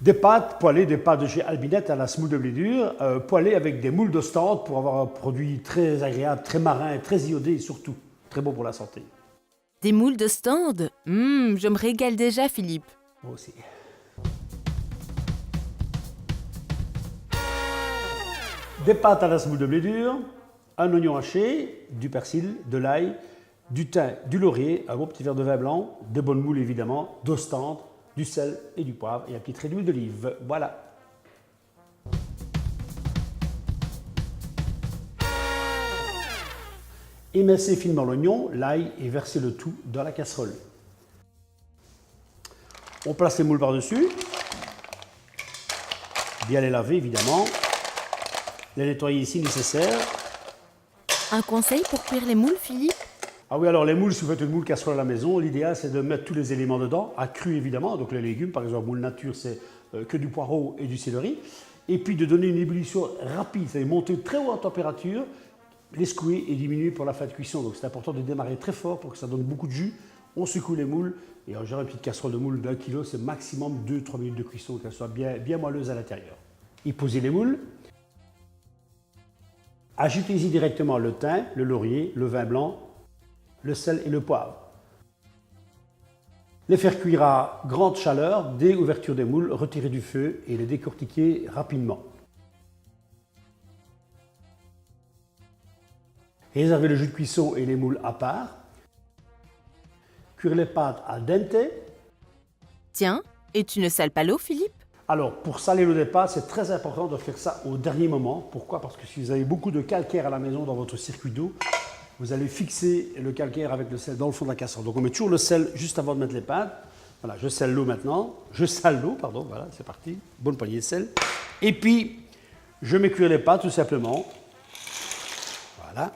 Des pâtes poêlées, des pâtes de chez Albinette à la semoule de blé dur, poêlées avec des moules d'Ostende pour avoir un produit très agréable, très marin, très iodé et surtout très bon pour la santé. Des moules de stand. Je me régale déjà, Philippe. Moi aussi. Des pâtes à la semoule de blé dur, un oignon haché, du persil, de l'ail, du thym, du laurier, un bon petit verre de vin blanc, de bonnes moules évidemment, d'Ostende, du sel et du poivre et un petit trait d'huile d'olive. Voilà. Émincez finement l'oignon, l'ail et versez le tout dans la casserole. On place les moules par-dessus. Bien les laver évidemment. Les nettoyer si nécessaire. Un conseil pour cuire les moules, Philippe? Ah oui, alors les moules, si vous faites une moule casserole à la maison, l'idéal c'est de mettre tous les éléments dedans, à cru évidemment, donc les légumes, par exemple moule nature c'est que du poireau et du céleri, et puis de donner une ébullition rapide, c'est-à-dire monter très haut en température, les secouer et diminuer pour la fin de cuisson. Donc c'est important de démarrer très fort pour que ça donne beaucoup de jus. On secoue les moules et en général une petite casserole de moules d'1 kg, c'est maximum 2-3 minutes de cuisson, qu'elle soit bien moelleuse à l'intérieur. Y posez les moules. Ajoutez-y directement le thym, le laurier, le vin blanc, le sel et le poivre. Les faire cuire à grande chaleur dès ouverture des moules, retirer du feu et les décortiquer rapidement. Réservez le jus de cuisson et les moules à part. Cuire les pâtes al dente. Tiens, et tu ne sales pas l'eau, Philippe? Alors, pour saler l'eau des pâtes, c'est très important de faire ça au dernier moment. Pourquoi? Parce que si vous avez beaucoup de calcaire à la maison dans votre circuit d'eau, vous allez fixer le calcaire avec le sel dans le fond de la casserole. Donc on met toujours le sel juste avant de mettre les pâtes. Voilà, je sale l'eau maintenant. Je sale l'eau, pardon, voilà, c'est parti. Bonne poignée de sel. Et puis, je mets cuire les pâtes tout simplement. Voilà.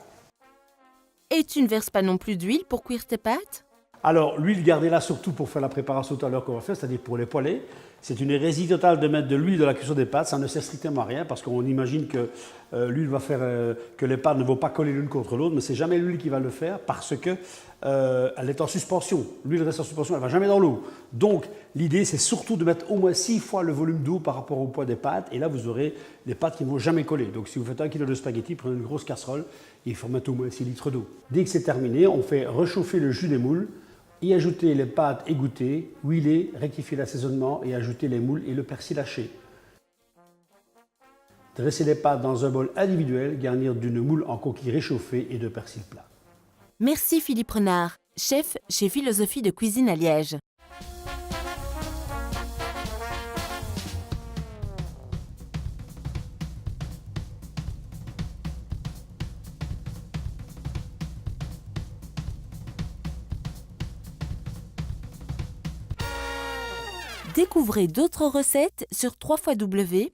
Et tu ne verses pas non plus d'huile pour cuire tes pâtes? Alors, l'huile, gardez-la surtout pour faire la préparation tout à l'heure qu'on va faire, c'est-à-dire pour les poêler. C'est une hérésie totale de mettre de l'huile dans la cuisson des pâtes, ça ne sert strictement à rien parce qu'on imagine que l'huile va faire que les pâtes ne vont pas coller l'une contre l'autre, mais c'est jamais l'huile qui va le faire parce que elle est en suspension. L'huile reste en suspension, elle ne va jamais dans l'eau. Donc, l'idée, c'est surtout de mettre au moins 6 fois le volume d'eau par rapport au poids des pâtes, et là, vous aurez des pâtes qui ne vont jamais coller. Donc, si vous faites 1 kg de spaghettis, prenez une grosse casserole, et il faut mettre au moins 6 litres d'eau. Dès que c'est terminé, on fait réchauffer le jus des moules, y ajouter les pâtes égouttées, huiler, rectifier l'assaisonnement et ajouter les moules et le persil haché. Dresser les pâtes dans un bol individuel, garnir d'une moule en coquille réchauffée et de persil plat. Merci Philippe Renard, chef chez Philosophie de Cuisine à Liège. Découvrez d'autres recettes sur www.omiam.tv.